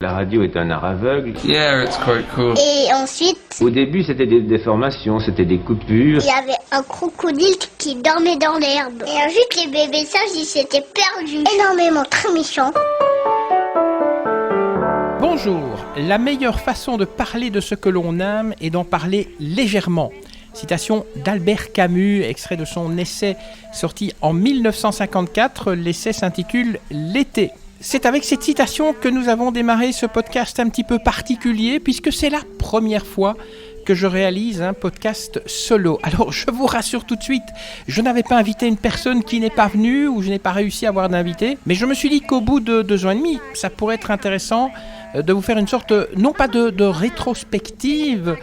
La radio est un art aveugle. Yeah, it's quite cool. Et ensuite, Au début, c'était des déformations, c'était des coupures. il y avait un crocodile qui dormait dans l'herbe. Et ensuite, les bébés sages, ils s'étaient perdus. Énormément, très méchants. Bonjour, la meilleure façon de parler de ce que l'on aime est d'en parler légèrement. Citation d'Albert Camus, extrait de son essai sorti en 1954. L'essai s'intitule « L'été ». C'est avec cette citation que nous avons démarré ce podcast un petit peu particulier, puisque c'est la première fois que je réalise un podcast solo. Alors je vous rassure tout de suite, je n'avais pas invité une personne qui n'est pas venue, ou je n'ai pas réussi à avoir d'invité, mais je me suis dit qu'au bout de 2 ans et demi, ça pourrait être intéressant de vous faire une sorte, non pas de rétrospective,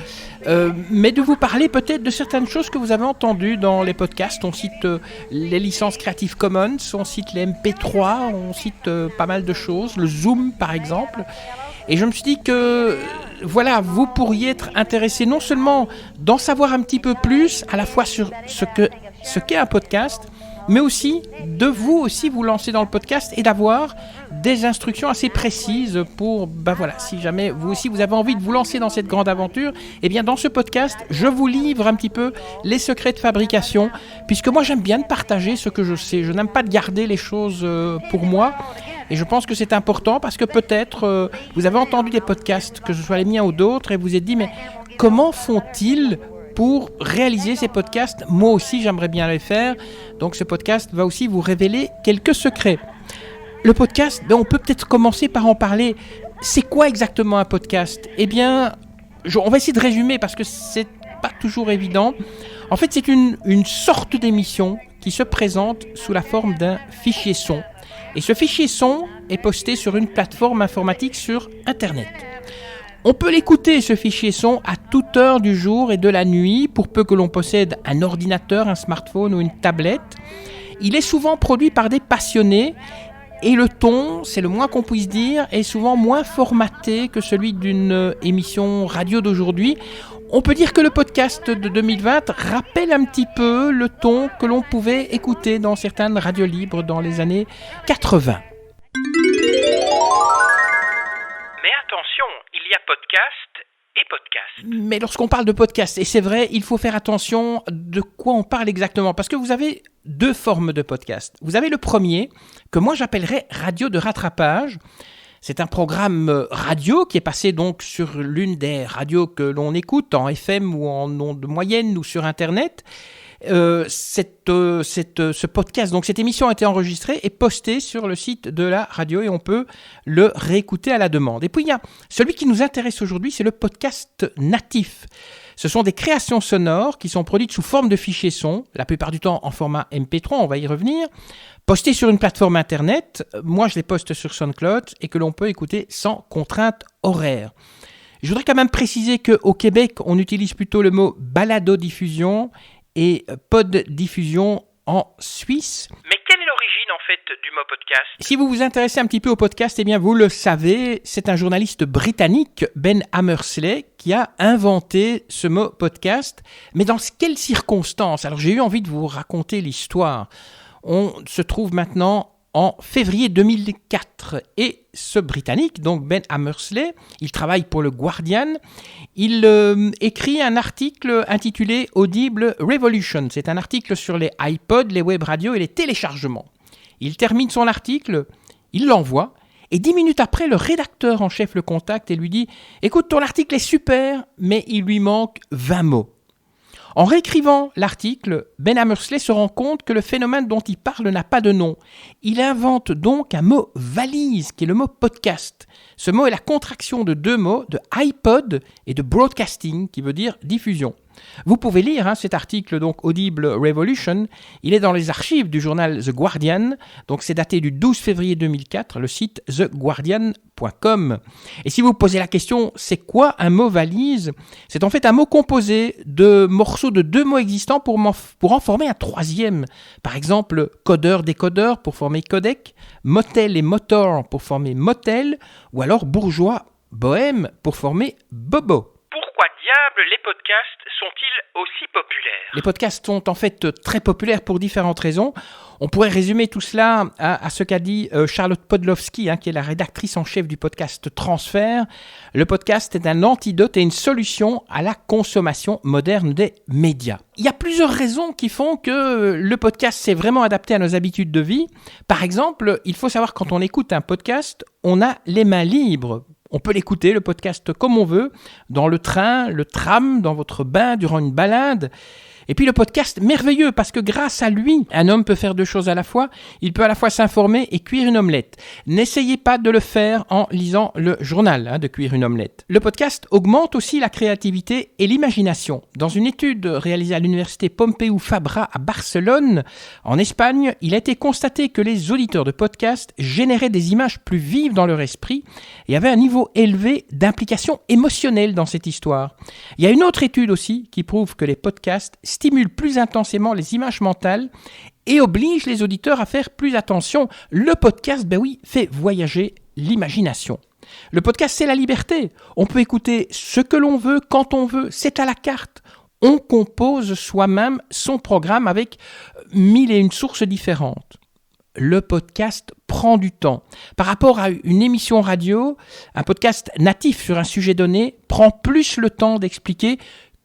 mais de vous parler peut-être de certaines choses que vous avez entendues dans les podcasts. On cite les licences Creative Commons, on cite les MP3, on cite pas mal de choses, le Zoom par exemple. Et je me suis dit que, voilà, vous pourriez être intéressé non seulement d'en savoir un petit peu plus, à la fois sur ce qu'est un podcast, mais aussi de vous lancer dans le podcast et d'avoir des instructions assez précises pour, si jamais vous aussi vous avez envie de vous lancer dans cette grande aventure, eh bien dans ce podcast, je vous livre un petit peu les secrets de fabrication, puisque moi j'aime bien de partager ce que je sais, je n'aime pas de garder les choses pour moi, et je pense que c'est important parce que peut-être vous avez entendu des podcasts, que ce soit les miens ou d'autres, et vous vous êtes dit, mais comment font-ils pour réaliser ces podcasts? Moi aussi, j'aimerais bien les faire. Donc, ce podcast va aussi vous révéler quelques secrets. Le podcast, on peut peut-être commencer par en parler. C'est quoi exactement un podcast? Eh bien, on va essayer de résumer parce que c'est pas toujours évident. En fait, c'est une sorte d'émission qui se présente sous la forme d'un fichier son. Et ce fichier son est posté sur une plateforme informatique sur Internet. On peut l'écouter, ce fichier son, à toute heure du jour et de la nuit, pour peu que l'on possède un ordinateur, un smartphone ou une tablette. Il est souvent produit par des passionnés et le ton, c'est le moins qu'on puisse dire, est souvent moins formaté que celui d'une émission radio d'aujourd'hui. On peut dire que le podcast de 2020 rappelle un petit peu le ton que l'on pouvait écouter dans certaines radios libres dans les années 80. Mais attention, il y a podcast et podcast. Mais lorsqu'on parle de podcast, et c'est vrai, il faut faire attention de quoi on parle exactement, parce que vous avez 2 formes de podcast. Vous avez le premier, que moi j'appellerais radio de rattrapage. C'est un programme radio qui est passé donc sur l'une des radios que l'on écoute, en FM ou en ondes moyennes ou sur Internet. Ce podcast, donc cette émission a été enregistrée et postée sur le site de la radio et on peut le réécouter à la demande. Et puis il y a celui qui nous intéresse aujourd'hui, c'est le podcast natif. Ce sont des créations sonores qui sont produites sous forme de fichiers son, la plupart du temps en format MP3, on va y revenir, postées sur une plateforme internet. Moi je les poste sur SoundCloud et que l'on peut écouter sans contrainte horaire. Je voudrais quand même préciser qu'au Québec, on utilise plutôt le mot balado-diffusion et pod-diffusion en Suisse. Mais quelle est l'origine en fait du mot podcast? Si vous vous intéressez un petit peu au podcast, eh bien vous le savez, c'est un journaliste britannique, Ben Hammersley, qui a inventé ce mot podcast. Mais dans quelles circonstances? Alors j'ai eu envie de vous raconter l'histoire. On se trouve maintenant en février 2004 et ce Britannique, donc Ben Hammersley, il travaille pour le Guardian, il écrit un article intitulé Audible Revolution. C'est un article sur les iPods, les web radios et les téléchargements. Il termine son article, il l'envoie et 10 minutes après, le rédacteur en chef le contacte et lui dit « Écoute, ton article est super, mais il lui manque 20 mots ». En réécrivant l'article, Ben Hammersley se rend compte que le phénomène dont il parle n'a pas de nom. Il invente donc un mot valise, qui est le mot podcast. Ce mot est la contraction de 2 mots, de iPod et de broadcasting, qui veut dire diffusion. Vous pouvez lire cet article, donc Audible Revolution. Il est dans les archives du journal The Guardian. Donc c'est daté du 12 février 2004, le site theguardian.com. Et si vous posez la question, c'est quoi un mot valise? C'est en fait un mot composé de morceaux de 2 mots existants pour en former un 3e. Par exemple, codeur-décodeur pour former codec, motel et motor pour former motel, ou alors bourgeois-bohème pour former bobo. Pourquoi diable les podcasts sont-ils aussi populaires? Les podcasts sont en fait très populaires pour différentes raisons. On pourrait résumer tout cela à ce qu'a dit Charlotte Podlowski, qui est la rédactrice en chef du podcast Transfert. Le podcast est un antidote et une solution à la consommation moderne des médias. Il y a plusieurs raisons qui font que le podcast s'est vraiment adapté à nos habitudes de vie. Par exemple, il faut savoir quand on écoute un podcast, on a les mains libres. On peut l'écouter, le podcast, comme on veut, dans le train, le tram, dans votre bain, durant une balade. Et puis le podcast, merveilleux, parce que grâce à lui, un homme peut faire deux choses à la fois. Il peut à la fois s'informer et cuire une omelette. N'essayez pas de le faire en lisant le journal, de cuire une omelette. Le podcast augmente aussi la créativité et l'imagination. Dans une étude réalisée à l'université Pompeu Fabra à Barcelone, en Espagne, il a été constaté que les auditeurs de podcasts généraient des images plus vives dans leur esprit et avaient un niveau élevé d'implication émotionnelle dans cette histoire. Il y a une autre étude aussi qui prouve que les podcasts stimule plus intensément les images mentales et oblige les auditeurs à faire plus attention. Le podcast, fait voyager l'imagination. Le podcast, c'est la liberté. On peut écouter ce que l'on veut, quand on veut, c'est à la carte. On compose soi-même son programme avec 1001 sources différentes. Le podcast prend du temps. Par rapport à une émission radio, un podcast natif sur un sujet donné prend plus le temps d'expliquer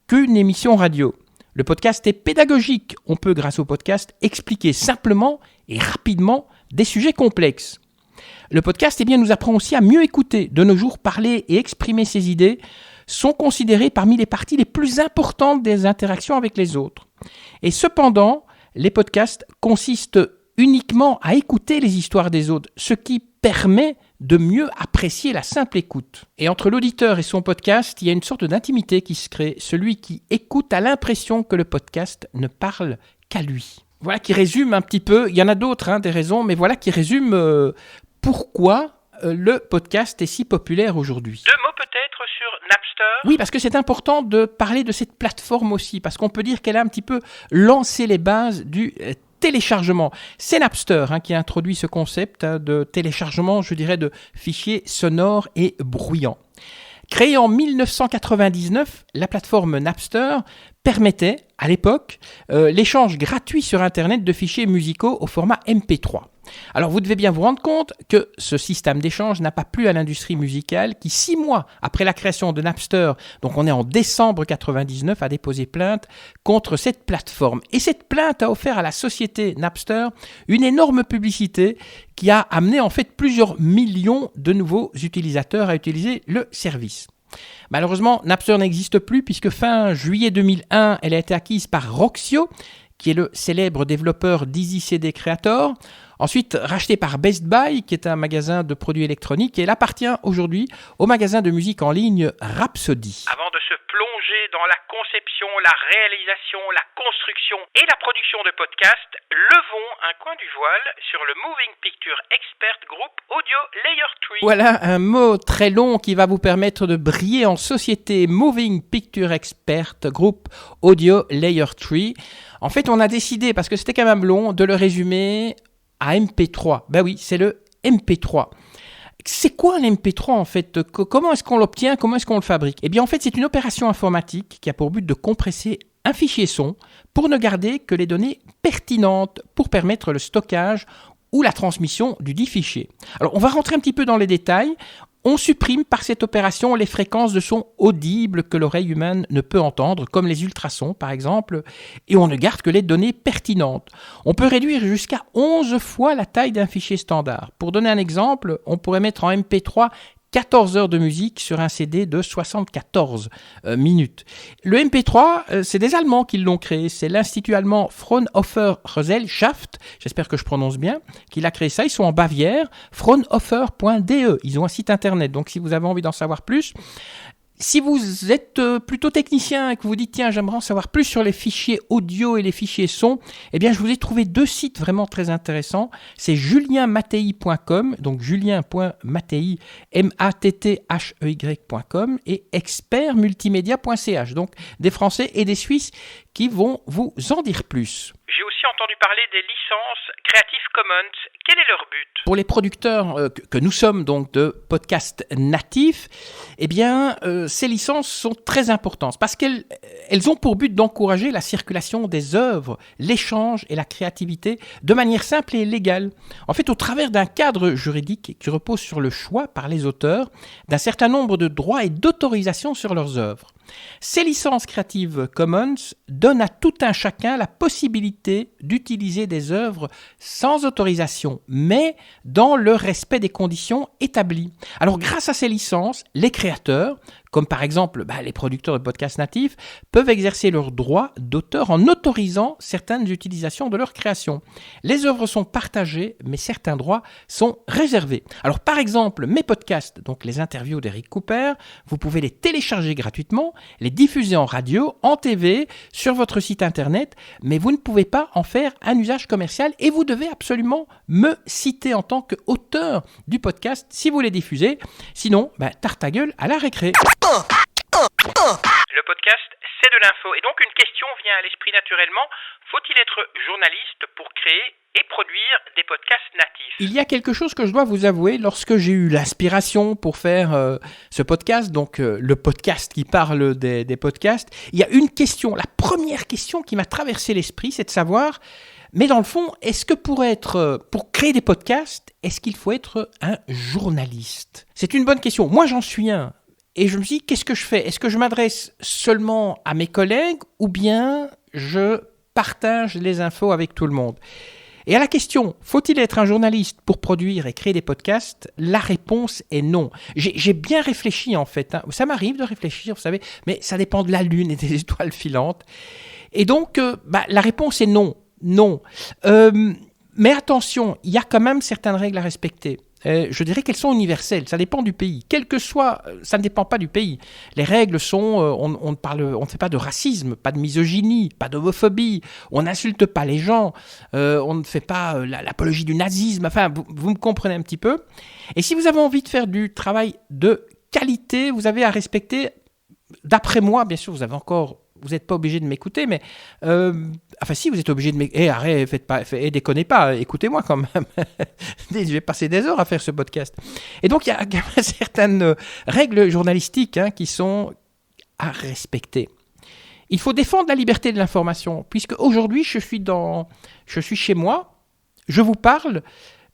qu'une émission radio. Le podcast est pédagogique. On peut, grâce au podcast, expliquer simplement et rapidement des sujets complexes. Le podcast nous apprend aussi à mieux écouter. De nos jours, parler et exprimer ses idées sont considérés parmi les parties les plus importantes des interactions avec les autres. Et cependant, les podcasts consistent uniquement à écouter les histoires des autres, ce qui permet de mieux apprécier la simple écoute. Et entre l'auditeur et son podcast, il y a une sorte d'intimité qui se crée. Celui qui écoute a l'impression que le podcast ne parle qu'à lui. Voilà qui résume un petit peu, il y en a d'autres, des raisons, mais voilà qui résume pourquoi le podcast est si populaire aujourd'hui. 2 mots peut-être sur Napster. Oui, parce que c'est important de parler de cette plateforme aussi, parce qu'on peut dire qu'elle a un petit peu lancé les bases du téléchargement. C'est Napster qui a introduit ce concept de téléchargement, je dirais, de fichiers sonores et bruyants. Créée en 1999, la plateforme Napster permettait, à l'époque, l'échange gratuit sur Internet de fichiers musicaux au format MP3. Alors vous devez bien vous rendre compte que ce système d'échange n'a pas plu à l'industrie musicale qui, 6 mois après la création de Napster, donc on est en décembre 1999, a déposé plainte contre cette plateforme. Et cette plainte a offert à la société Napster une énorme publicité qui a amené en fait plusieurs millions de nouveaux utilisateurs à utiliser le service. Malheureusement, Napster n'existe plus puisque fin juillet 2001, elle a été acquise par Roxio, qui est le célèbre développeur d'Easy CD Creator. Ensuite, racheté par Best Buy, qui est un magasin de produits électroniques, et elle appartient aujourd'hui au magasin de musique en ligne Rhapsody. Avant de se plonger dans la conception, la réalisation, la construction et la production de podcasts, levons un coin du voile sur le Moving Picture Expert Group Audio Layer 3. Voilà un mot très long qui va vous permettre de briller en société. Moving Picture Expert Group Audio Layer 3. En fait, on a décidé, parce que c'était quand même long, de le résumer à MP3. Ben oui, c'est le MP3. C'est quoi un MP3 en fait ? Comment est-ce qu'on l'obtient ? Comment est-ce qu'on le fabrique ? Eh bien en fait, c'est une opération informatique qui a pour but de compresser un fichier son pour ne garder que les données pertinentes pour permettre le stockage ou la transmission du dit fichier. Alors on va rentrer un petit peu dans les détails. On supprime par cette opération les fréquences de son audibles que l'oreille humaine ne peut entendre, comme les ultrasons par exemple, et on ne garde que les données pertinentes. On peut réduire jusqu'à 11 fois la taille d'un fichier standard. Pour donner un exemple, on pourrait mettre en MP3 14 heures de musique sur un CD de 74 minutes. Le MP3, c'est des Allemands qui l'ont créé. C'est l'Institut allemand Fraunhofer Gesellschaft, j'espère que je prononce bien, qui l'a créé ça. Ils sont en Bavière, fraunhofer.de. Ils ont un site internet, donc si vous avez envie d'en savoir plus. Si vous êtes plutôt technicien et que vous vous dites, tiens, j'aimerais en savoir plus sur les fichiers audio et les fichiers son, eh bien, je vous ai trouvé 2 sites vraiment très intéressants. C'est julienmattei.com, donc julien.mattei, mattthey.com et expertmultimédia.ch, donc des Français et des Suisses qui vont vous en dire plus. J'ai aussi entendu parler des licences Creative Commons. Quel est leur but ? Pour les producteurs que nous sommes donc de podcasts natifs, eh bien, ces licences sont très importantes parce qu'elles ont pour but d'encourager la circulation des œuvres, l'échange et la créativité de manière simple et légale. En fait, au travers d'un cadre juridique qui repose sur le choix par les auteurs d'un certain nombre de droits et d'autorisations sur leurs œuvres. Ces licences Creative Commons donnent à tout un chacun la possibilité d'utiliser des œuvres sans autorisation, mais dans le respect des conditions établies. Alors, grâce à ces licences, les créateurs, comme par exemple les producteurs de podcasts natifs, peuvent exercer leurs droits d'auteur en autorisant certaines utilisations de leur création. Les œuvres sont partagées, mais certains droits sont réservés. Alors, par exemple, mes podcasts, donc les interviews d'Eric Cooper, vous pouvez les télécharger gratuitement, les diffuser en radio, en TV, sur votre site internet, mais vous ne pouvez pas en faire un usage commercial et vous devez absolument me citer en tant qu'auteur du podcast si vous les diffusez. Sinon, tarte à gueule à la récré. Le podcast, c'est de l'info. Et donc une question vient à l'esprit naturellement. Faut-il être journaliste pour créer et produire des podcasts natifs ? Il y a quelque chose que je dois vous avouer. Lorsque j'ai eu l'inspiration pour faire ce podcast, donc le podcast qui parle des podcasts, il y a une question, la première question qui m'a traversé l'esprit, c'est de savoir, mais dans le fond, est-ce que pour créer des podcasts, est-ce qu'il faut être un journaliste ? C'est une bonne question. Moi, j'en suis un. Et je me suis dit, qu'est-ce que je fais ? Est-ce que je m'adresse seulement à mes collègues ou bien je partage les infos avec tout le monde ? Et à la question, faut-il être un journaliste pour produire et créer des podcasts ? La réponse est non. J'ai bien réfléchi en fait. Ça m'arrive de réfléchir, vous savez, mais ça dépend de la lune et des étoiles filantes. Et donc, la réponse est non. Non. Mais attention, il y a quand même certaines règles à respecter. Je dirais qu'elles sont universelles, ça dépend du pays. Quel que soit, ça ne dépend pas du pays. Les règles sont, on ne fait pas de racisme, pas de misogynie, pas d'homophobie, on n'insulte pas les gens, on ne fait pas l'apologie du nazisme, enfin, vous me comprenez un petit peu. Et si vous avez envie de faire du travail de qualité, vous avez à respecter, d'après moi, bien sûr, vous n'êtes pas obligé de m'écouter, mais si vous êtes obligé de m'écouter, déconnez pas, écoutez-moi quand même. Je vais passer des heures à faire ce podcast. Et donc il y a certaines règles journalistiques qui sont à respecter. Il faut défendre la liberté de l'information, puisque aujourd'hui je suis chez moi, je vous parle,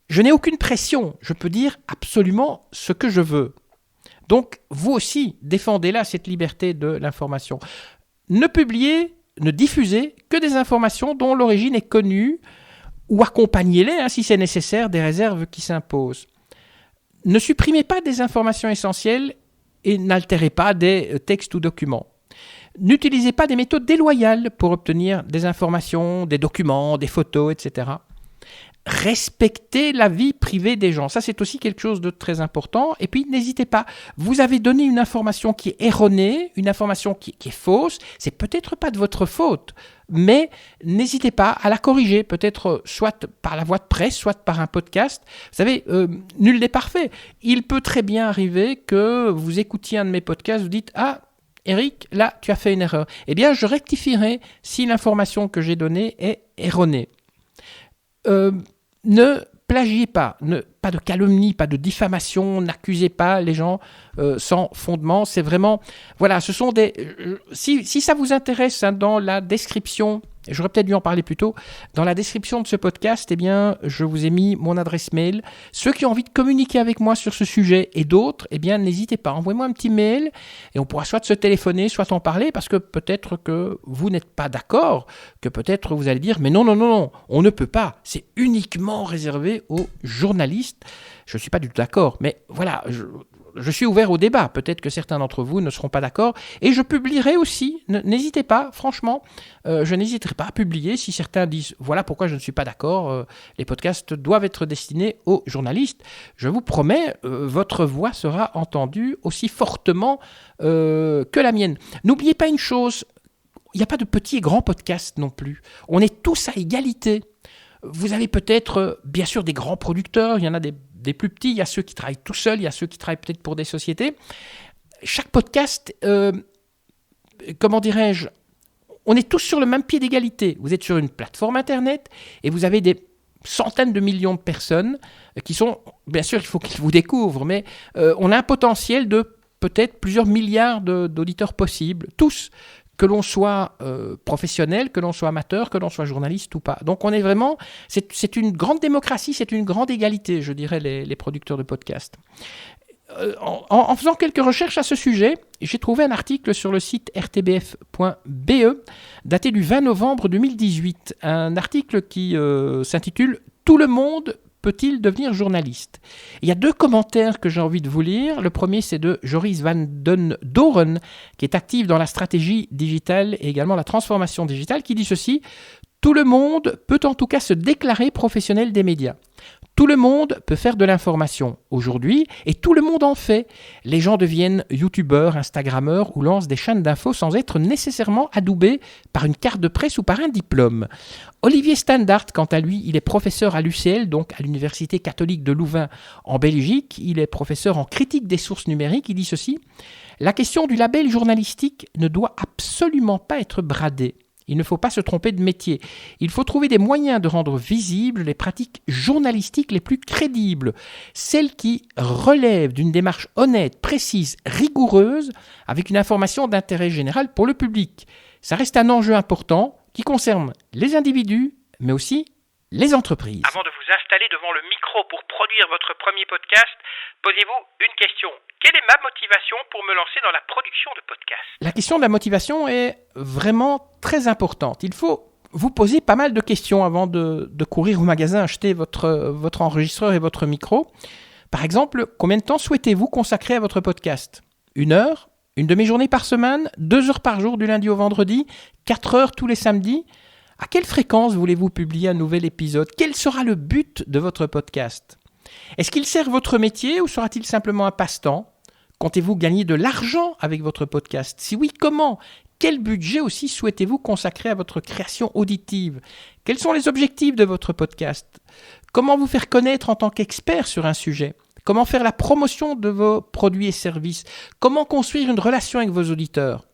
je n'ai aucune pression, je peux dire absolument ce que je veux. Donc vous aussi défendez-la, cette liberté de l'information. Ne publiez, ne diffusez que des informations dont l'origine est connue ou accompagnez-les, si c'est nécessaire, des réserves qui s'imposent. Ne supprimez pas des informations essentielles et n'altérez pas des textes ou documents. N'utilisez pas des méthodes déloyales pour obtenir des informations, des documents, des photos, etc. Respectez la vie privée des gens. Ça, c'est aussi quelque chose de très important. Et puis, n'hésitez pas. Vous avez donné une information qui est erronée, une information qui est fausse. C'est peut-être pas de votre faute, mais n'hésitez pas à la corriger. Peut-être soit par la voie de presse, soit par un podcast. Vous savez, nul n'est parfait. Il peut très bien arriver que vous écoutiez un de mes podcasts, vous dites « Ah, Eric, là, tu as fait une erreur. » Eh bien, je rectifierai si l'information que j'ai donnée est erronée. Ne plagiez pas, pas de calomnie, pas de diffamation, n'accusez pas les gens sans fondement. C'est vraiment, voilà, ce sont des... Si ça vous intéresse, dans la description, j'aurais peut-être dû en parler plus tôt, dans la description de ce podcast, eh bien, je vous ai mis mon adresse mail. Ceux qui ont envie de communiquer avec moi sur ce sujet et d'autres, eh bien, n'hésitez pas, envoyez-moi un petit mail et on pourra soit se téléphoner, soit en parler, parce que peut-être que vous n'êtes pas d'accord, que peut-être vous allez dire, mais non, on ne peut pas, c'est uniquement réservé aux journalistes. Je ne suis pas du tout d'accord, mais voilà, je suis ouvert au débat. Peut-être que certains d'entre vous ne seront pas d'accord. Et je publierai aussi, n'hésitez pas, franchement, je n'hésiterai pas à publier si certains disent « Voilà pourquoi je ne suis pas d'accord, les podcasts doivent être destinés aux journalistes ». Je vous promets, votre voix sera entendue aussi fortement que la mienne. N'oubliez pas une chose, il n'y a pas de petits et grands podcasts non plus. On est tous à égalité. Vous avez peut-être, bien sûr, des grands producteurs, il y en a des plus petits, il y a ceux qui travaillent tout seuls, il y a ceux qui travaillent peut-être pour des sociétés. Chaque podcast, comment dirais-je, on est tous sur le même pied d'égalité. Vous êtes sur une plateforme Internet et vous avez des centaines de millions de personnes qui sont, bien sûr, il faut qu'ils vous découvrent, mais on a un potentiel de peut-être plusieurs milliards d'auditeurs possibles, tous, que l'on soit professionnel, que l'on soit amateur, que l'on soit journaliste ou pas. Donc on est vraiment, c'est une grande démocratie, c'est une grande égalité, je dirais, les producteurs de podcasts. En faisant quelques recherches à ce sujet, j'ai trouvé un article sur le site rtbf.be daté du 20 novembre 2018. Un article qui s'intitule « Tout le monde peut-il devenir journaliste ?» Il y a 2 commentaires que j'ai envie de vous lire. Le premier, c'est de Joris van den Doren, qui est actif dans la stratégie digitale et également la transformation digitale, qui dit ceci: « Tout le monde peut en tout cas se déclarer professionnel des médias. Tout le monde peut faire de l'information aujourd'hui et tout le monde en fait. Les gens deviennent youtubeurs, instagrammeurs ou lancent des chaînes d'infos sans être nécessairement adoubés par une carte de presse ou par un diplôme. » Olivier Standard, quant à lui, il est professeur à l'UCL, donc à l'Université catholique de Louvain en Belgique. Il est professeur en critique des sources numériques. Il dit ceci: « La question du label journalistique ne doit absolument pas être bradée. Il ne faut pas se tromper de métier. Il faut trouver des moyens de rendre visibles les pratiques journalistiques les plus crédibles, celles qui relèvent d'une démarche honnête, précise, rigoureuse, avec une information d'intérêt général pour le public. Ça reste un enjeu important qui concerne les individus, mais aussi les entreprises. » Avant de vous installer devant le micro pour produire votre premier podcast, posez-vous une question. Quelle est ma motivation pour me lancer dans la production de podcasts ? La question de la motivation est vraiment très importante. Il faut vous poser pas mal de questions avant de courir au magasin acheter votre enregistreur et votre micro. Par exemple, combien de temps souhaitez-vous consacrer à votre podcast ? 1 heure ? Une demi-journée par semaine ? 2 heures par jour du lundi au vendredi ? 4 heures tous les samedis ? À quelle fréquence voulez-vous publier un nouvel épisode ? Quel sera le but de votre podcast ? Est-ce qu'il sert votre métier ou sera-t-il simplement un passe-temps ? Comptez-vous gagner de l'argent avec votre podcast ? Si oui, comment ? Quel budget aussi souhaitez-vous consacrer à votre création auditive ? Quels sont les objectifs de votre podcast ? Comment vous faire connaître en tant qu'expert sur un sujet ? Comment faire la promotion de vos produits et services ? Comment construire une relation avec vos auditeurs ?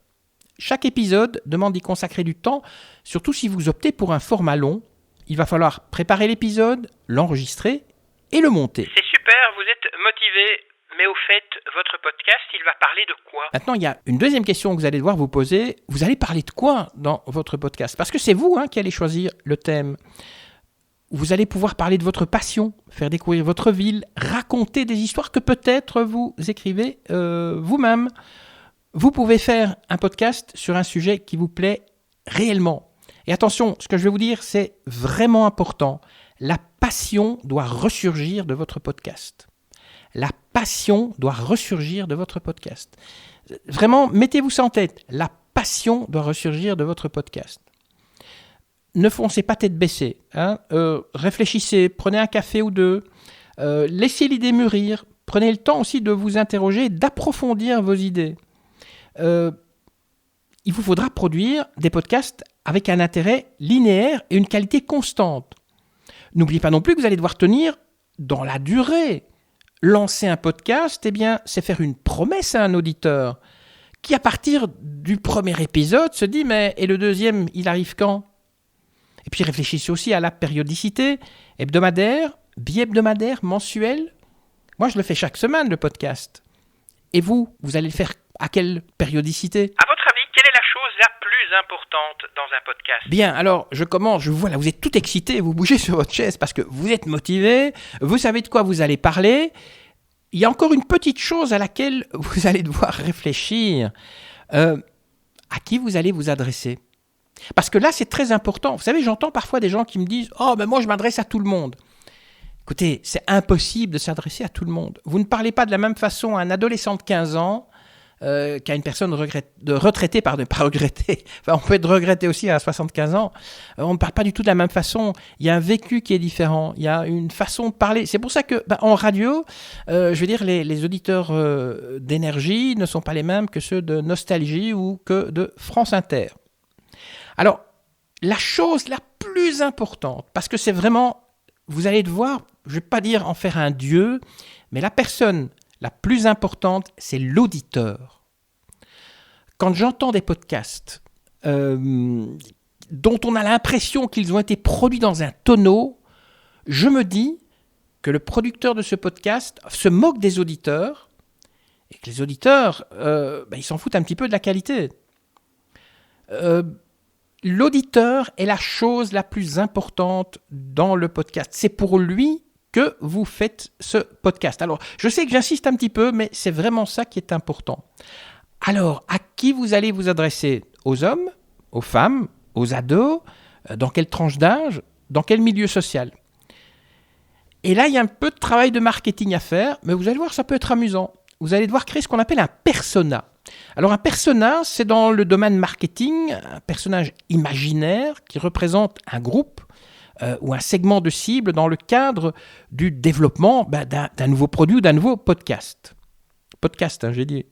Chaque épisode demande d'y consacrer du temps, surtout si vous optez pour un format long. Il va falloir préparer l'épisode, l'enregistrer et le monter. C'est super, vous êtes motivé, mais au fait, votre podcast, il va parler de quoi ? Maintenant, il y a une deuxième question que vous allez devoir vous poser. Vous allez parler de quoi dans votre podcast ? Parce que c'est vous qui allez choisir le thème. Vous allez pouvoir parler de votre passion, faire découvrir votre ville, raconter des histoires que peut-être vous écrivez vous-même. Vous pouvez faire un podcast sur un sujet qui vous plaît réellement. Et attention, ce que je vais vous dire, c'est vraiment important. La passion doit ressurgir de votre podcast. La passion doit ressurgir de votre podcast. Vraiment, mettez-vous ça en tête. La passion doit ressurgir de votre podcast. Ne foncez pas tête baissée. Réfléchissez, prenez un café ou 2. Laissez l'idée mûrir. Prenez le temps aussi de vous interroger, d'approfondir vos idées. Il vous faudra produire des podcasts avec un intérêt linéaire et une qualité constante. N'oubliez pas non plus que vous allez devoir tenir dans la durée. Lancer un podcast, c'est faire une promesse à un auditeur qui, à partir du premier épisode, se dit « mais et le deuxième, il arrive quand ?» Et puis réfléchissez aussi à la périodicité, hebdomadaire, bi-hebdomadaire, mensuelle. Moi, je le fais chaque semaine, le podcast. Et vous allez le faire à quelle périodicité ? À votre avis, quelle est la chose la plus importante dans un podcast ? Bien, alors je commence, je vois là, vous êtes tout excité, vous bougez sur votre chaise parce que vous êtes motivé, vous savez de quoi vous allez parler. Il y a encore une petite chose à laquelle vous allez devoir réfléchir. À qui vous allez vous adresser ? Parce que là, c'est très important. Vous savez, j'entends parfois des gens qui me disent « Oh, mais moi, je m'adresse à tout le monde. » Écoutez, c'est impossible de s'adresser à tout le monde. Vous ne parlez pas de la même façon à un adolescent de 15 ans qu'à une personne retraitée, pas regrettée. Enfin, on peut être regretté aussi à 75 ans. On ne parle pas du tout de la même façon. Il y a un vécu qui est différent. Il y a une façon de parler. C'est pour ça que, en radio, je veux dire, les auditeurs d'énergie ne sont pas les mêmes que ceux de Nostalgie ou que de France Inter. Alors, la chose la plus importante, parce que c'est vraiment, vous allez devoir, je ne vais pas dire en faire un dieu, mais la personne la plus importante, c'est l'auditeur. Quand j'entends des podcasts, dont on a l'impression qu'ils ont été produits dans un tonneau, je me dis que le producteur de ce podcast se moque des auditeurs et que les auditeurs, ils s'en foutent un petit peu de la qualité. L'auditeur est la chose la plus importante dans le podcast. C'est pour lui que vous faites ce podcast. Alors, je sais que j'insiste un petit peu, mais c'est vraiment ça qui est important. Alors, à qui vous allez vous adresser? Aux hommes, aux femmes, aux ados? Dans quelle tranche d'âge? Dans quel milieu social? Et là, il y a un peu de travail de marketing à faire, mais vous allez voir, ça peut être amusant. Vous allez devoir créer ce qu'on appelle un persona. Alors, un persona, c'est dans le domaine marketing, un personnage imaginaire qui représente un groupe ou un segment de cible dans le cadre du développement d'un nouveau produit ou d'un nouveau podcast. Podcast, j'ai dit.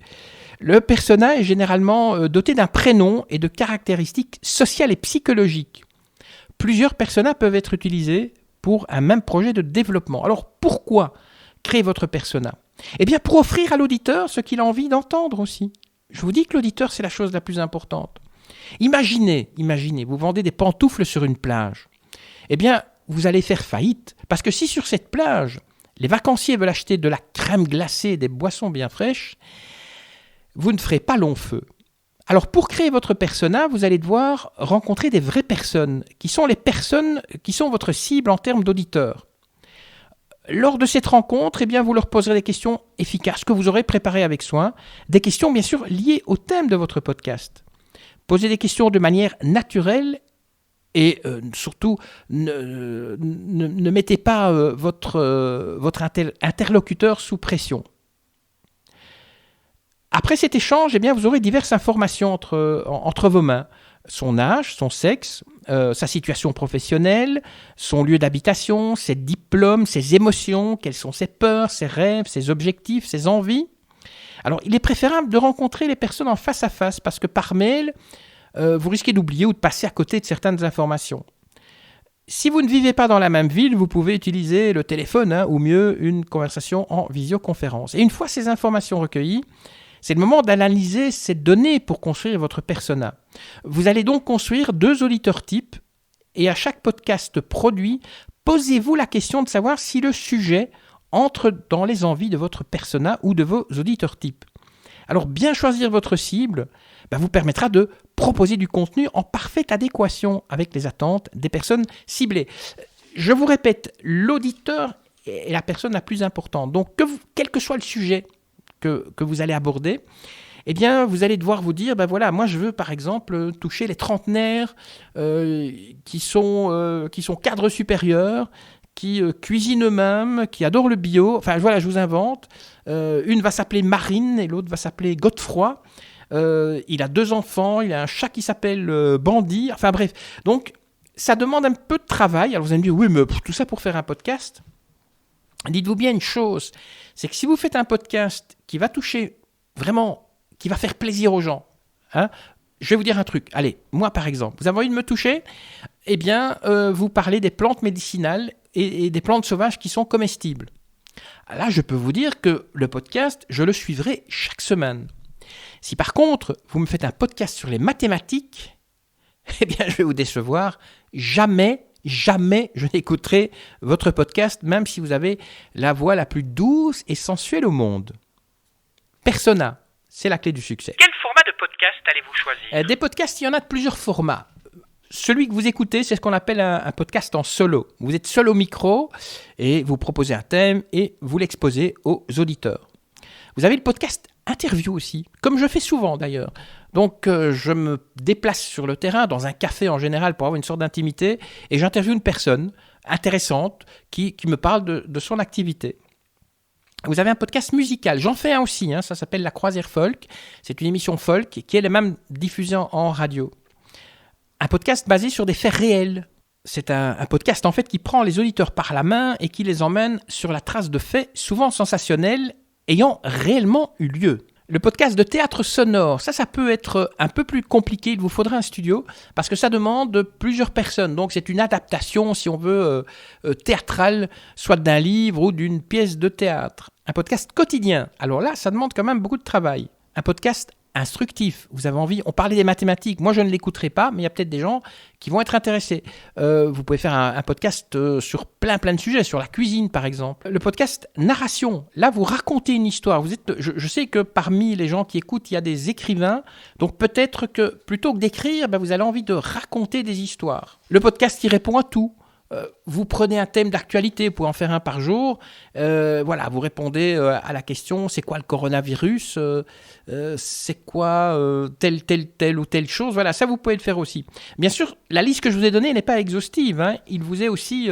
Le persona est généralement doté d'un prénom et de caractéristiques sociales et psychologiques. Plusieurs personas peuvent être utilisés pour un même projet de développement. Alors, pourquoi créer votre persona? Eh bien, pour offrir à l'auditeur ce qu'il a envie d'entendre aussi. Je vous dis que l'auditeur, c'est la chose la plus importante. Imaginez, vous vendez des pantoufles sur une plage. Eh bien, vous allez faire faillite, parce que si sur cette plage, les vacanciers veulent acheter de la crème glacée et des boissons bien fraîches, vous ne ferez pas long feu. Alors, pour créer votre persona, vous allez devoir rencontrer des vraies personnes, qui sont les personnes qui sont votre cible en termes d'auditeurs. Lors de cette rencontre, eh bien, vous leur poserez des questions efficaces que vous aurez préparées avec soin, des questions bien sûr liées au thème de votre podcast. Posez des questions de manière naturelle et surtout ne mettez pas votre interlocuteur sous pression. Après cet échange, eh bien, vous aurez diverses informations entre vos mains. Son âge, son sexe, sa situation professionnelle, son lieu d'habitation, ses diplômes, ses émotions, quelles sont ses peurs, ses rêves, ses objectifs, ses envies. Alors, il est préférable de rencontrer les personnes en face à face parce que par mail, vous risquez d'oublier ou de passer à côté de certaines informations. Si vous ne vivez pas dans la même ville, vous pouvez utiliser le téléphone ou mieux une conversation en visioconférence. Et une fois ces informations recueillies, c'est le moment d'analyser ces données pour construire votre persona. Vous allez donc construire 2 auditeurs types et à chaque podcast produit, posez-vous la question de savoir si le sujet entre dans les envies de votre persona ou de vos auditeurs types. Alors bien choisir votre cible vous permettra de proposer du contenu en parfaite adéquation avec les attentes des personnes ciblées. Je vous répète, l'auditeur est la personne la plus importante. Donc quel que soit le sujet que vous allez aborder, eh bien, vous allez devoir vous dire, moi je veux par exemple toucher les trentenaires qui sont cadres supérieurs, qui cuisinent eux-mêmes, qui adorent le bio. Enfin voilà, je vous invente. Une va s'appeler Marine et l'autre va s'appeler Godefroy. Il a 2 enfants, il a un chat qui s'appelle Bandit. Enfin bref, donc ça demande un peu de travail. Alors vous allez me dire, oui, mais tout ça pour faire un podcast. Dites-vous bien une chose, c'est que si vous faites un podcast qui va toucher vraiment, qui va faire plaisir aux gens, je vais vous dire un truc. Allez, moi par exemple, vous avez envie de me toucher, eh bien, vous parlez des plantes médicinales et des plantes sauvages qui sont comestibles. Là, je peux vous dire que le podcast, je le suivrai chaque semaine. Si par contre, vous me faites un podcast sur les mathématiques, eh bien, je vais vous décevoir. Jamais je n'écouterai votre podcast, même si vous avez la voix la plus douce et sensuelle au monde. Persona, c'est la clé du succès. Quel format de podcast allez-vous choisir? Des podcasts, il y en a de plusieurs formats. Celui que vous écoutez, c'est ce qu'on appelle un podcast en solo. Vous êtes seul au micro et vous proposez un thème et vous l'exposez aux auditeurs. Vous avez le podcast interview aussi, comme je fais souvent d'ailleurs. Donc je me déplace sur le terrain, dans un café en général, pour avoir une sorte d'intimité, et j'interviewe une personne intéressante qui me parle de son activité. Vous avez un podcast musical, j'en fais un aussi, ça s'appelle La Croisière Folk. C'est une émission folk qui est même diffusée en radio. Un podcast basé sur des faits réels. C'est un podcast en fait qui prend les auditeurs par la main et qui les emmène sur la trace de faits souvent sensationnels ayant réellement eu lieu. Le podcast de théâtre sonore, ça peut être un peu plus compliqué, il vous faudra un studio, parce que ça demande plusieurs personnes. Donc c'est une adaptation, si on veut, théâtrale, soit d'un livre ou d'une pièce de théâtre. Un podcast quotidien, alors là, ça demande quand même beaucoup de travail. Un podcast instructif. Vous avez envie, on parlait des mathématiques, moi je ne l'écouterai pas, mais il y a peut-être des gens qui vont être intéressés. Vous pouvez faire un podcast sur plein de sujets, sur la cuisine par exemple. Le podcast narration, là vous racontez une histoire. Je sais que parmi les gens qui écoutent, il y a des écrivains, donc peut-être que plutôt que d'écrire, vous avez envie de raconter des histoires. Le podcast qui répond à tout. Vous prenez un thème d'actualité, vous pouvez en faire un par jour. Vous répondez à la question, c'est quoi le coronavirus, c'est quoi telle ou telle chose. Voilà, ça vous pouvez le faire aussi. Bien sûr, la liste que je vous ai donnée n'est pas exhaustive. Il vous est aussi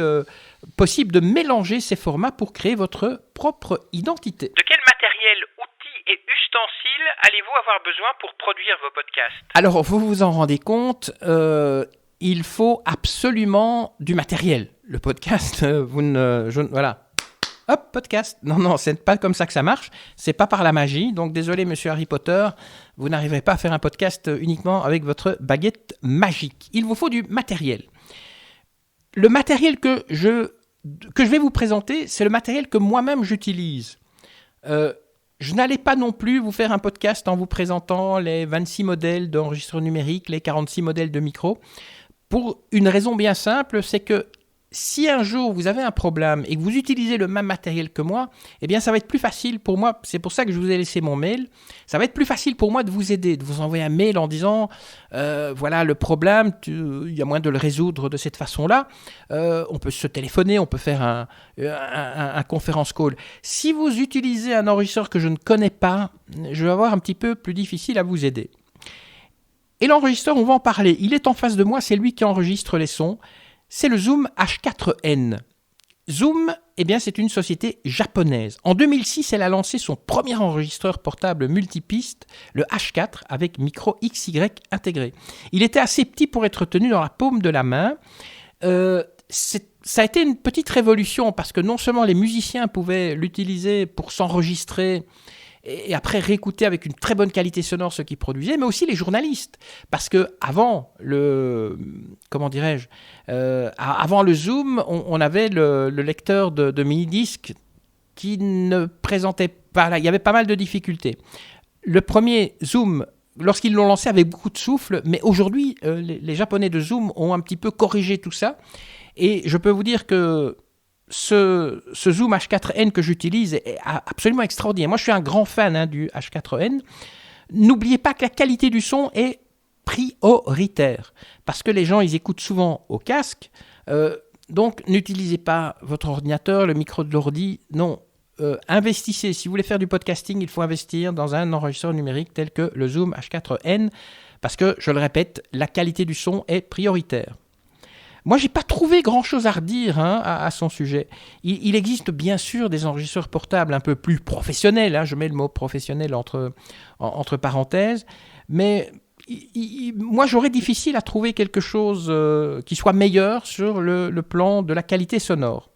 possible de mélanger ces formats pour créer votre propre identité. De quel matériel, outils et ustensiles allez-vous avoir besoin pour produire vos podcasts ? Alors, vous vous en rendez compte, il faut absolument du matériel. Le podcast, voilà. Hop, podcast. Non, c'est pas comme ça que ça marche. C'est pas par la magie. Donc, désolé, monsieur Harry Potter, vous n'arriverez pas à faire un podcast uniquement avec votre baguette magique. Il vous faut du matériel. Le matériel que je vais vous présenter, c'est le matériel que moi-même j'utilise. Je n'allais pas non plus vous faire un podcast en vous présentant les 26 modèles d'enregistreur numérique, les 46 modèles de micro. Pour une raison bien simple, c'est que si un jour vous avez un problème et que vous utilisez le même matériel que moi, eh bien ça va être plus facile pour moi, c'est pour ça que je vous ai laissé mon mail, ça va être plus facile pour moi de vous aider, de vous envoyer un mail en disant voilà le problème, il y a moyen de le résoudre de cette façon-là, on peut se téléphoner, on peut faire un conférence call. Si vous utilisez un enregistreur que je ne connais pas, je vais avoir un petit peu plus difficile à vous aider. Et l'enregistreur, on va en parler. Il est en face de moi, c'est lui qui enregistre les sons. C'est le Zoom H4n. Zoom, c'est une société japonaise. En 2006, elle a lancé son premier enregistreur portable multipiste, le H4, avec micro XY intégré. Il était assez petit pour être tenu dans la paume de la main. Ça a été une petite révolution parce que non seulement les musiciens pouvaient l'utiliser pour s'enregistrer et après réécouter avec une très bonne qualité sonore ce qu'ils produisaient, mais aussi les journalistes. Parce que avant avant le Zoom, on avait le lecteur de mini-disques qui ne présentait pas... Il y avait pas mal de difficultés. Le premier Zoom, lorsqu'ils l'ont lancé, avait beaucoup de souffle, mais aujourd'hui, les Japonais de Zoom ont un petit peu corrigé tout ça. Et je peux vous dire que ce Zoom H4n que j'utilise est absolument extraordinaire. Moi, je suis un grand fan du H4n. N'oubliez pas que la qualité du son est prioritaire parce que les gens, ils écoutent souvent au casque. Donc, n'utilisez pas votre ordinateur, le micro de l'ordi. Non, investissez. Si vous voulez faire du podcasting, il faut investir dans un enregistreur numérique tel que le Zoom H4n parce que, je le répète, la qualité du son est prioritaire. Moi, je n'ai pas trouvé grand-chose à redire à son sujet. Il existe bien sûr des enregistreurs portables un peu plus professionnels, je mets le mot professionnel entre parenthèses, mais moi, j'aurais difficile à trouver quelque chose qui soit meilleur sur le plan de la qualité sonore.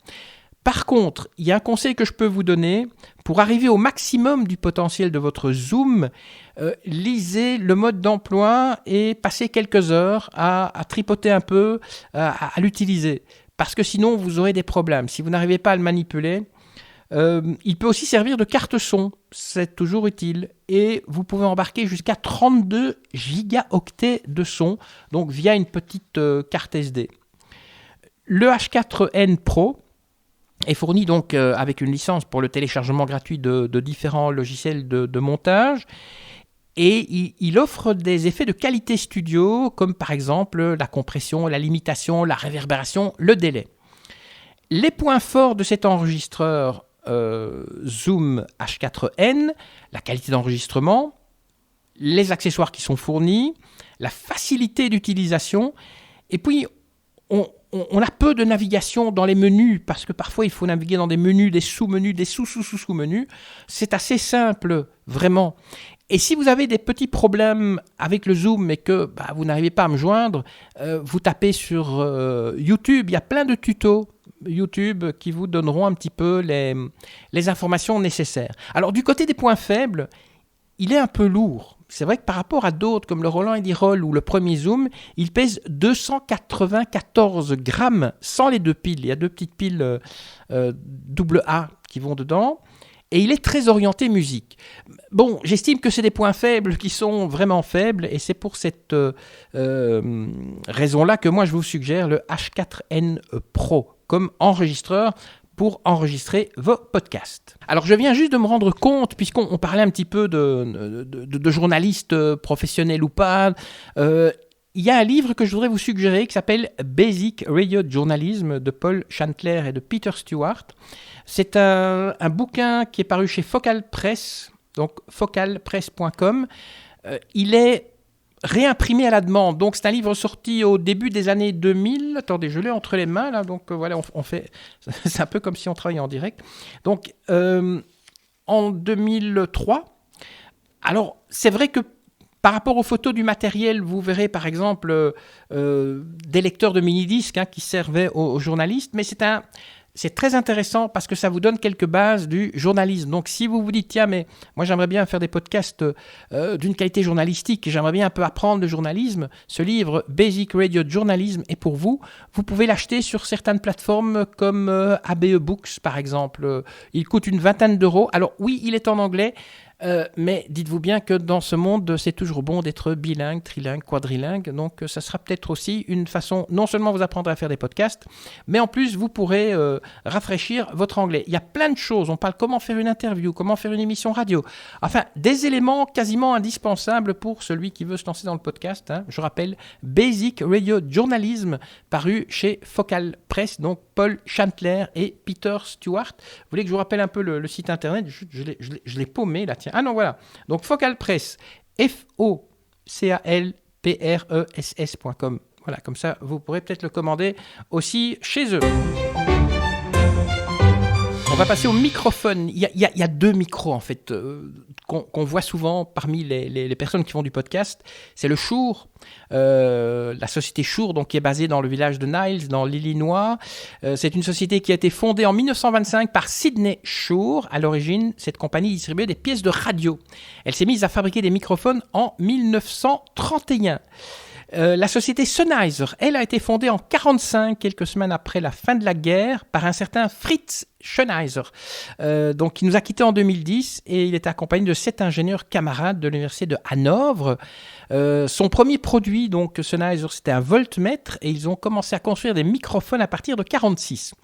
Par contre, il y a un conseil que je peux vous donner. Pour arriver au maximum du potentiel de votre Zoom, lisez le mode d'emploi et passez quelques heures à tripoter un peu, à l'utiliser. Parce que sinon, vous aurez des problèmes. Si vous n'arrivez pas à le manipuler, il peut aussi servir de carte son. C'est toujours utile. Et vous pouvez embarquer jusqu'à 32 gigaoctets de son, donc via une petite carte SD. Le H4n Pro est fourni donc avec une licence pour le téléchargement gratuit de différents logiciels de montage et il offre des effets de qualité studio comme par exemple la compression, la limitation, la réverbération, le délai. Les points forts de cet enregistreur Zoom H4n, la qualité d'enregistrement, les accessoires qui sont fournis, la facilité d'utilisation et puis on a peu de navigation dans les menus parce que parfois il faut naviguer dans des menus, des sous-menus, des sous-sous-sous-sous-menus. C'est assez simple, vraiment. Et si vous avez des petits problèmes avec le Zoom et que vous n'arrivez pas à me joindre, vous tapez sur YouTube. Il y a plein de tutos YouTube qui vous donneront un petit peu les informations nécessaires. Alors du côté des points faibles, il est un peu lourd. C'est vrai que par rapport à d'autres comme le Roland Edirol ou le premier Zoom, il pèse 294 grammes sans les deux piles. Il y a deux petites piles AA qui vont dedans. et il est très orienté musique. Bon, j'estime que c'est des points faibles qui sont vraiment faibles, et c'est pour cette raison-là que moi je vous suggère le H4n Pro comme enregistreur pour enregistrer vos podcasts. Alors je viens juste de me rendre compte, puisqu'on parlait un petit peu de journalistes professionnels ou pas, il y a un livre que je voudrais vous suggérer qui s'appelle Basic Radio Journalism de Paul Chantler et de Peter Stewart. C'est un bouquin qui est paru chez Focal Press, donc focalpress.com. Il est réimprimé à la demande. Donc c'est un livre sorti au début des années 2000. Attendez, je l'ai entre les mains là. Donc voilà, on fait. C'est un peu comme si on travaillait en direct. Donc en 2003. Alors c'est vrai que par rapport aux photos du matériel, vous verrez par exemple des lecteurs de mini-disques qui servaient aux journalistes, mais c'est très intéressant parce que ça vous donne quelques bases du journalisme. Donc si vous vous dites, tiens, mais moi j'aimerais bien faire des podcasts d'une qualité journalistique, j'aimerais bien un peu apprendre le journalisme, ce livre Basic Radio Journalism est pour vous. Vous pouvez l'acheter sur certaines plateformes comme ABE Books par exemple. Il coûte une vingtaine d'euros. Alors oui, il est en anglais. Mais dites-vous bien que dans ce monde, c'est toujours bon d'être bilingue, trilingue, quadrilingue. Donc, ça sera peut-être aussi une façon, non seulement vous apprendre à faire des podcasts, mais en plus, vous pourrez rafraîchir votre anglais. Il y a plein de choses. On parle comment faire une interview, comment faire une émission radio. Enfin, des éléments quasiment indispensables pour celui qui veut se lancer dans le podcast. Je rappelle, Basic Radio Journalism, paru chez Focal Press, donc Paul Chantler et Peter Stewart. Vous voulez que je vous rappelle un peu le site internet ? Je l'ai paumé là, tiens. Ah non, voilà. Donc, Focal Press, FOCALPRESS.com. Voilà, comme ça, vous pourrez peut-être le commander aussi chez eux. On va passer au microphone. Il y a deux micros, en fait, qu'on voit souvent parmi les personnes qui font du podcast. C'est le Shure, la société Shure, donc, qui est basée dans le village de Niles, dans l'Illinois. C'est une société qui a été fondée en 1925 par Sidney Shure. À l'origine, cette compagnie distribuait des pièces de radio. Elle s'est mise à fabriquer des microphones en 1931. La société Sennheiser, elle a été fondée en 1945, quelques semaines après la fin de la guerre, par un certain Fritz Sennheiser, donc qui nous a quittés en 2010, et il était accompagné de 7 ingénieurs camarades de l'université de Hanovre. Son premier produit, donc Sennheiser, c'était un voltmètre, et ils ont commencé à construire des microphones à partir de 1946.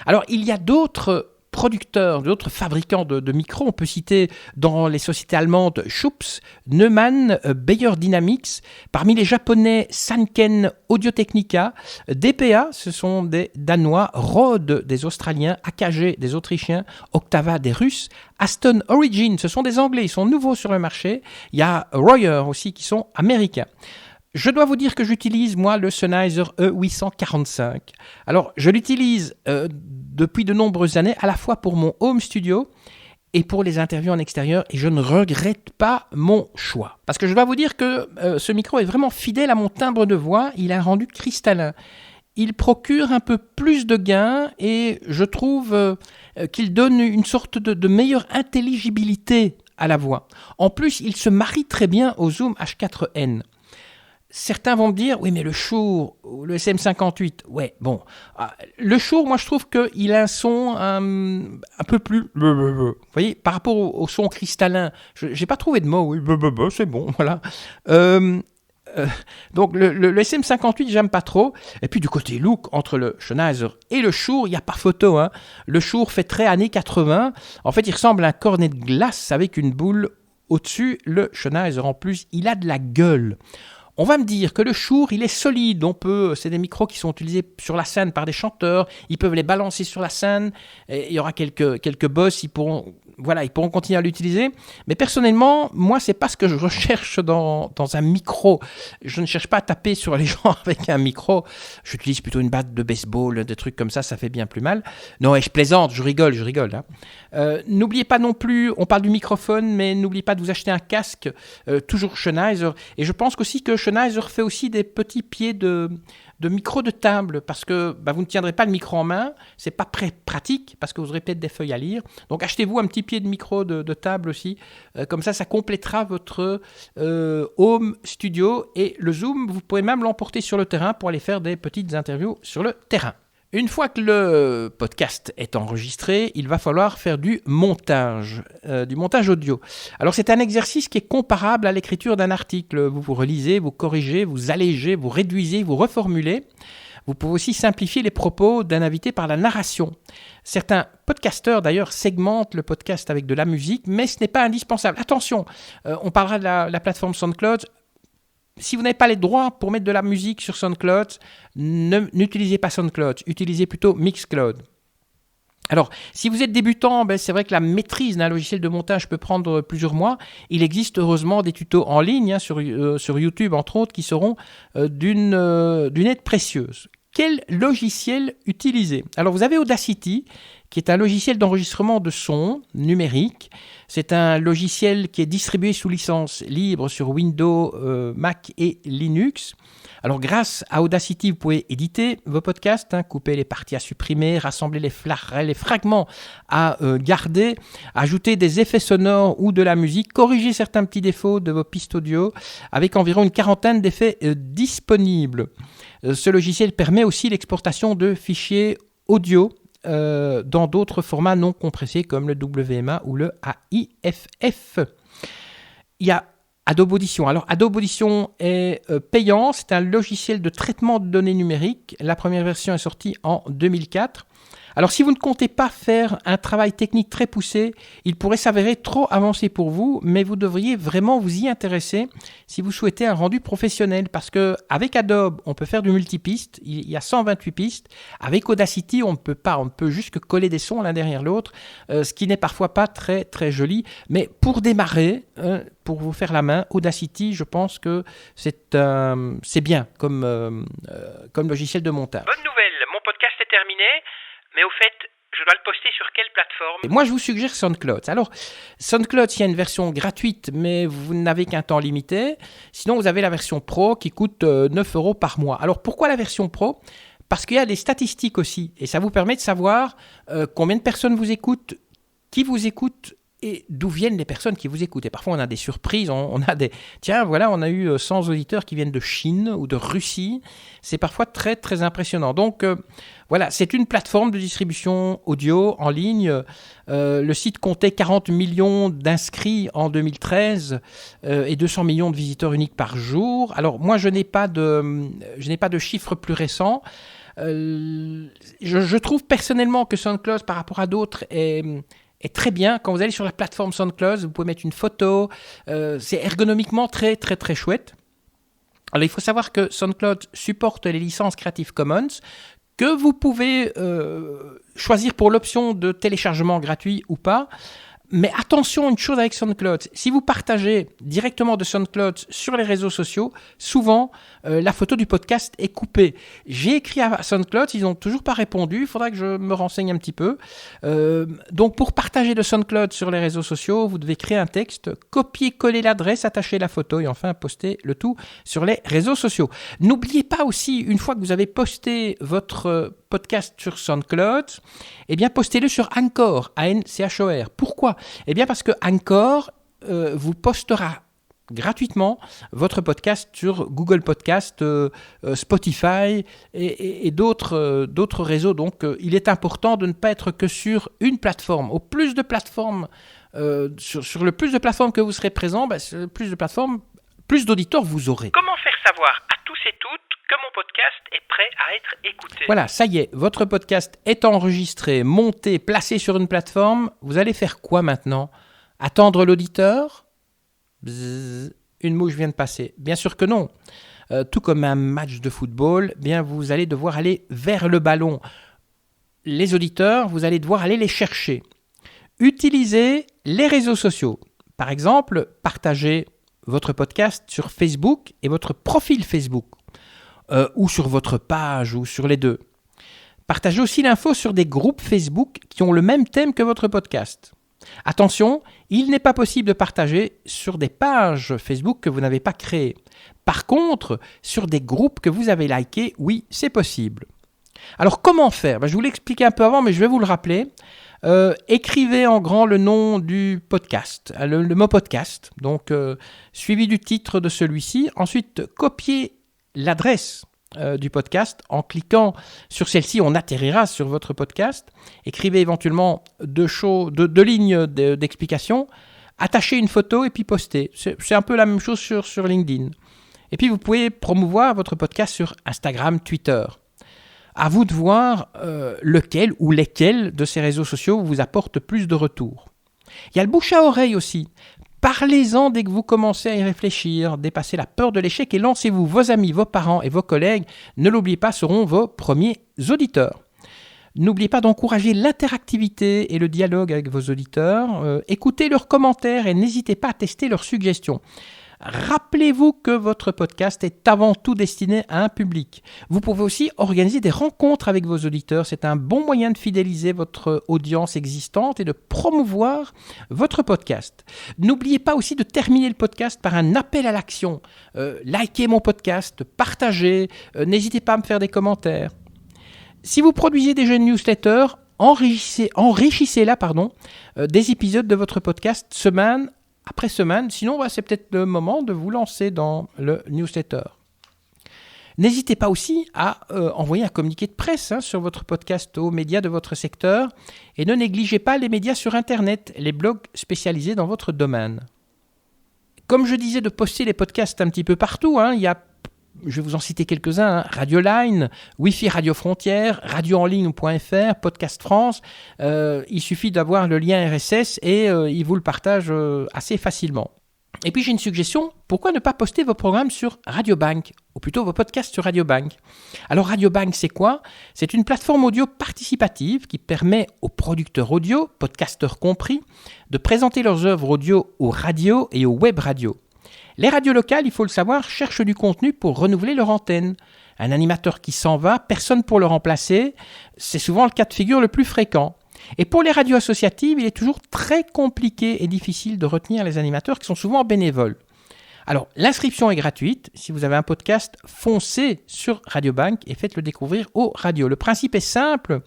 Alors, il y a d'autres producteurs, d'autres fabricants de micros. On peut citer dans les sociétés allemandes Schups, Neumann, Beyer Dynamics. Parmi les japonais, Sanken Audio-Technica, DPA, ce sont des Danois, Rode des Australiens, AKG des Autrichiens, Octava des Russes, Aston Origin, ce sont des Anglais, ils sont nouveaux sur le marché. Il y a Royer aussi qui sont américains. Je dois vous dire que j'utilise, moi, le Sennheiser E845. Alors, je l'utilise depuis de nombreuses années, à la fois pour mon home studio et pour les interviews en extérieur, et je ne regrette pas mon choix. Parce que je dois vous dire que ce micro est vraiment fidèle à mon timbre de voix, il a un rendu cristallin. Il procure un peu plus de gain, et je trouve qu'il donne une sorte de meilleure intelligibilité à la voix. En plus, il se marie très bien au Zoom H4n. Certains vont me dire, oui, mais le Shure, le SM58, ouais, bon. Le Shure, moi, je trouve qu'il a un son un peu plus... Vous voyez, par rapport au son cristallin, je n'ai pas trouvé de mot, oui, c'est bon, voilà. Donc, le SM58, j'aime pas trop. Et puis, du côté look, entre le Sennheiser et le Shure, il n'y a pas photo. Le Shure fait très années 80. En fait, il ressemble à un cornet de glace avec une boule au-dessus. Le Sennheiser, en plus, il a de la gueule. On va me dire que le Shure, il est solide. C'est des micros qui sont utilisés sur la scène par des chanteurs. Ils peuvent les balancer sur la scène. Et il y aura quelques boss. Ils pourront continuer à l'utiliser. Mais personnellement, moi, c'est pas ce que je recherche dans un micro. Je ne cherche pas à taper sur les gens avec un micro. J'utilise plutôt une batte de baseball, des trucs comme ça. Ça fait bien plus mal. Non, et je plaisante, je rigole. N'oubliez pas non plus, on parle du microphone, mais n'oubliez pas de vous acheter un casque, toujours Sennheiser. Et je pense aussi que Sennheiser fait aussi des petits pieds de micro de table, parce que vous ne tiendrez pas le micro en main, c'est pas très pratique, parce que vous aurez peut-être des feuilles à lire. Donc achetez-vous un petit pied de micro de table aussi, comme ça complétera votre home studio, et le Zoom, vous pourrez même l'emporter sur le terrain pour aller faire des petites interviews sur le terrain. Une fois que le podcast est enregistré, il va falloir faire du montage audio. Alors c'est un exercice qui est comparable à l'écriture d'un article. Vous relisez, vous corrigez, vous allégez, vous réduisez, vous reformulez. Vous pouvez aussi simplifier les propos d'un invité par la narration. Certains podcasteurs d'ailleurs segmentent le podcast avec de la musique, mais ce n'est pas indispensable. Attention, on parlera de la plateforme SoundCloud. Si vous n'avez pas les droits pour mettre de la musique sur SoundCloud, n'utilisez pas SoundCloud, utilisez plutôt Mixcloud. Alors, si vous êtes débutant, c'est vrai que la maîtrise d'un logiciel de montage peut prendre plusieurs mois. Il existe heureusement des tutos en ligne, sur YouTube entre autres, qui seront d'une aide précieuse. Quel logiciel utiliser ? Alors, vous avez Audacity, qui est un logiciel d'enregistrement de son numérique. C'est un logiciel qui est distribué sous licence libre sur Windows, Mac et Linux. Alors, grâce à Audacity, vous pouvez éditer vos podcasts, couper les parties à supprimer, rassembler les fragments à garder, ajouter des effets sonores ou de la musique, corriger certains petits défauts de vos pistes audio, avec environ une quarantaine d'effets disponibles. Ce logiciel permet aussi l'exportation de fichiers audio dans d'autres formats non compressés comme le WMA ou le AIFF. Il y a Adobe Audition. Alors, Adobe Audition est payant. C'est un logiciel de traitement de données numériques. La première version est sortie en 2004. Alors, si vous ne comptez pas faire un travail technique très poussé, il pourrait s'avérer trop avancé pour vous, mais vous devriez vraiment vous y intéresser si vous souhaitez un rendu professionnel. Parce qu'avec Adobe, on peut faire du multipiste. Il y a 128 pistes. Avec Audacity, on ne peut juste que coller des sons l'un derrière l'autre, ce qui n'est parfois pas très, très joli. Mais pour démarrer, pour vous faire la main, Audacity, je pense que c'est bien comme logiciel de montage. Bonne nouvelle, mon podcast est terminé, mais au fait, je dois le poster sur quelle plateforme ? Et moi, je vous suggère SoundCloud. Alors, SoundCloud, il y a une version gratuite, mais vous n'avez qu'un temps limité. Sinon, vous avez la version Pro qui coûte 9 € par mois. Alors, pourquoi la version Pro ? Parce qu'il y a des statistiques aussi, et ça vous permet de savoir combien de personnes vous écoutent, qui vous écoute et d'où viennent les personnes qui vous écoutent. Et parfois, on a des surprises, on a des... Tiens, voilà, on a eu 100 auditeurs qui viennent de Chine ou de Russie. C'est parfois très, très impressionnant. Donc, voilà, c'est une plateforme de distribution audio en ligne. Le site comptait 40 millions d'inscrits en 2013 et 200 millions de visiteurs uniques par jour. Alors, moi, je n'ai pas de chiffres plus récents. Je trouve personnellement que SoundCloud, par rapport à d'autres, est très bien. Quand vous allez sur la plateforme SoundCloud, vous pouvez mettre une photo. C'est ergonomiquement très, très, très chouette. Alors, il faut savoir que SoundCloud supporte les licences Creative Commons que vous pouvez choisir pour l'option de téléchargement gratuit ou pas. Mais attention, une chose avec SoundCloud, si vous partagez directement de SoundCloud sur les réseaux sociaux, souvent la photo du podcast est coupée. J'ai écrit à SoundCloud, ils n'ont toujours pas répondu, il faudra que je me renseigne un petit peu. Donc pour partager de SoundCloud sur les réseaux sociaux, vous devez créer un texte, copier-coller l'adresse, attacher la photo et enfin poster le tout sur les réseaux sociaux. N'oubliez pas aussi, une fois que vous avez posté votre podcast sur SoundCloud, eh bien postez-le sur Anchor, A-N-C-H-O-R. Pourquoi ? Eh bien parce que Anchor vous postera gratuitement votre podcast sur Google Podcast, Spotify et d'autres réseaux. Donc il est important de ne pas être que sur une plateforme. Au plus de plateformes, sur le plus de plateformes que vous serez présent, plus de plateformes, plus d'auditeurs vous aurez. Comment faire savoir à tous et toutes que mon podcast est prêt à être écouté ? Voilà, ça y est, votre podcast est enregistré, monté, placé sur une plateforme. Vous allez faire quoi maintenant ? Attendre l'auditeur ? Bzzz, une mouche vient de passer. Bien sûr que non. Tout comme un match de football, bien vous allez devoir aller vers le ballon. Les auditeurs, vous allez devoir aller les chercher. Utilisez les réseaux sociaux. Par exemple, partagez votre podcast sur Facebook et votre profil Facebook. Ou sur votre page, ou sur les deux. Partagez aussi l'info sur des groupes Facebook qui ont le même thème que votre podcast. Attention, il n'est pas possible de partager sur des pages Facebook que vous n'avez pas créées. Par contre, sur des groupes que vous avez likés, oui, c'est possible. Alors, comment faire ? Je vous l'ai expliqué un peu avant, mais je vais vous le rappeler. Écrivez en grand le nom du podcast, le mot podcast, donc suivi du titre de celui-ci. Ensuite, copiez l'adresse du podcast. En cliquant sur celle-ci, on atterrira sur votre podcast. Écrivez éventuellement deux lignes d'explication, attachez une photo et puis postez. C'est un peu la même chose sur LinkedIn. Et puis vous pouvez promouvoir votre podcast sur Instagram, Twitter. À vous de voir lequel ou lesquels de ces réseaux sociaux vous apportent plus de retours. Il y a le bouche à oreille aussi. Parlez-en dès que vous commencez à y réfléchir, dépassez la peur de l'échec et lancez-vous. Vos amis, vos parents et vos collègues, ne l'oubliez pas, seront vos premiers auditeurs. N'oubliez pas d'encourager l'interactivité et le dialogue avec vos auditeurs. Écoutez leurs commentaires et n'hésitez pas à tester leurs suggestions. Rappelez-vous que votre podcast est avant tout destiné à un public. Vous pouvez aussi organiser des rencontres avec vos auditeurs. C'est un bon moyen de fidéliser votre audience existante et de promouvoir votre podcast. N'oubliez pas aussi de terminer le podcast par un appel à l'action. Likez mon podcast, partagez, n'hésitez pas à me faire des commentaires. Si vous produisez déjà une newsletter, enrichissez-la des épisodes de votre podcast semaine après semaine. Sinon, c'est peut-être le moment de vous lancer dans le newsletter. N'hésitez pas aussi à envoyer un communiqué de presse sur votre podcast aux médias de votre secteur et ne négligez pas les médias sur Internet, les blogs spécialisés dans votre domaine. Comme je disais, de poster les podcasts un petit peu partout, il y a, je vais vous en citer quelques-uns, Radioline, Wi-Fi Radio Frontières, radioenligne.fr, Podcast France. Il suffit d'avoir le lien RSS et ils vous le partagent assez facilement. Et puis j'ai une suggestion, pourquoi ne pas poster vos programmes sur Radiobank, ou plutôt vos podcasts sur Radiobank. Alors Radiobank, c'est quoi ? C'est une plateforme audio participative qui permet aux producteurs audio, podcasteurs compris, de présenter leurs œuvres audio aux radios et aux web radios. Les radios locales, il faut le savoir, cherchent du contenu pour renouveler leur antenne. Un animateur qui s'en va, personne pour le remplacer, c'est souvent le cas de figure le plus fréquent. Et pour les radios associatives, il est toujours très compliqué et difficile de retenir les animateurs qui sont souvent bénévoles. Alors, l'inscription est gratuite. Si vous avez un podcast, foncez sur Radiobank et faites-le découvrir aux radios. Le principe est simple.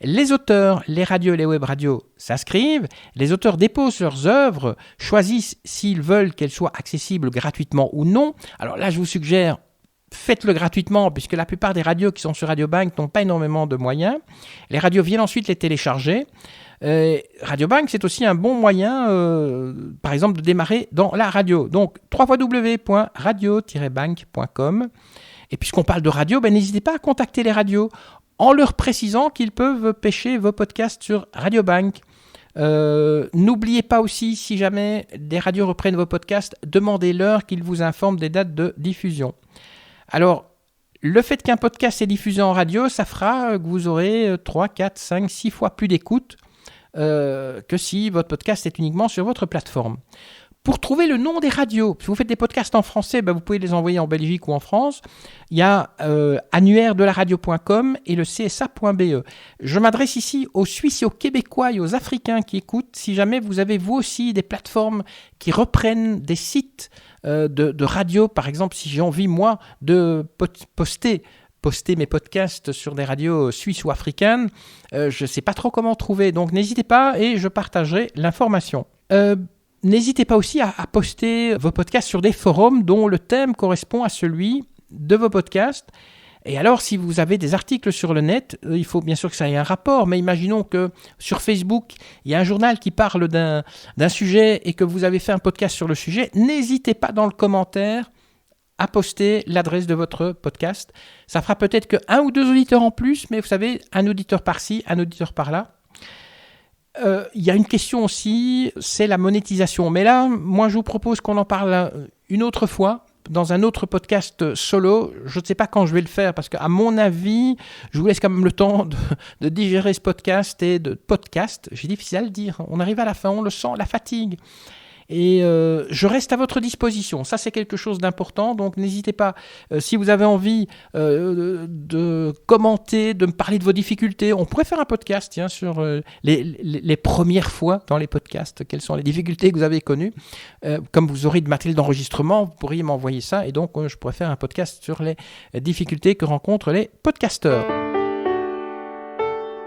Les auteurs, les radios et les web radios s'inscrivent. Les auteurs déposent leurs œuvres, choisissent s'ils veulent qu'elles soient accessibles gratuitement ou non. Alors là, je vous suggère, faites-le gratuitement puisque la plupart des radios qui sont sur Radiobank n'ont pas énormément de moyens. Les radios viennent ensuite les télécharger. Radiobank, c'est aussi un bon moyen, par exemple, de démarrer dans la radio. Donc, www.radio-bank.com. Et puisqu'on parle de radio, n'hésitez pas à contacter les radios en leur précisant qu'ils peuvent pêcher vos podcasts sur Radiobank. N'oubliez pas aussi, si jamais des radios reprennent vos podcasts, demandez-leur qu'ils vous informent des dates de diffusion. Alors, le fait qu'un podcast est diffusé en radio, ça fera que vous aurez 3, 4, 5, 6 fois plus d'écoute que si votre podcast est uniquement sur votre plateforme. Pour trouver le nom des radios, si vous faites des podcasts en français, vous pouvez les envoyer en Belgique ou en France. Il y a annuairedelaradio.com et le csa.be. Je m'adresse ici aux Suisses et aux Québécois et aux Africains qui écoutent. Si jamais vous avez vous aussi des plateformes qui reprennent des sites de radio, par exemple, si j'ai envie, moi, de poster mes podcasts sur des radios suisses ou africaines, je ne sais pas trop comment trouver. Donc, n'hésitez pas et je partagerai l'information. N'hésitez pas aussi à poster vos podcasts sur des forums dont le thème correspond à celui de vos podcasts. Et alors, si vous avez des articles sur le net, il faut bien sûr que ça ait un rapport, mais imaginons que sur Facebook, il y a un journal qui parle d'un sujet et que vous avez fait un podcast sur le sujet, n'hésitez pas dans le commentaire à poster l'adresse de votre podcast. Ça fera peut-être que 1 ou 2 auditeurs en plus, mais vous savez, un auditeur par-ci, un auditeur par-là. Il y a une question aussi, c'est la monétisation. Mais là, moi, je vous propose qu'on en parle une autre fois, dans un autre podcast solo. Je ne sais pas quand je vais le faire, parce qu'à mon avis, je vous laisse quand même le temps de digérer ce podcast et de podcast. J'ai difficile à le dire. On arrive à la fin, on le sent, la fatigue. Et je reste à votre disposition. Ça, c'est quelque chose d'important. Donc, n'hésitez pas, si vous avez envie de commenter, de me parler de vos difficultés. On pourrait faire un podcast sur les premières fois dans les podcasts. Quelles sont les difficultés que vous avez connues. Comme vous aurez de matériel d'enregistrement, vous pourriez m'envoyer ça. Et donc, je pourrais faire un podcast sur les difficultés que rencontrent les podcasteurs.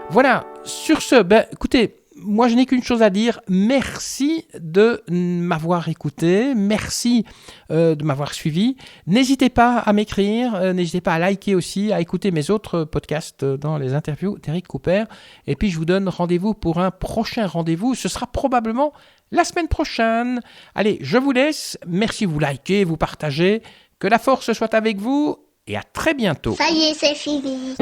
Voilà. Sur ce, écoutez, moi, je n'ai qu'une chose à dire. Merci de m'avoir écouté. Merci de m'avoir suivi. N'hésitez pas à m'écrire. N'hésitez pas à liker aussi, à écouter mes autres podcasts dans les interviews d'Eric Cooper. Et puis, je vous donne rendez-vous pour un prochain rendez-vous. Ce sera probablement la semaine prochaine. Allez, je vous laisse. Merci, vous likez, vous partagez. Que la force soit avec vous et à très bientôt. Ça y est, c'est fini.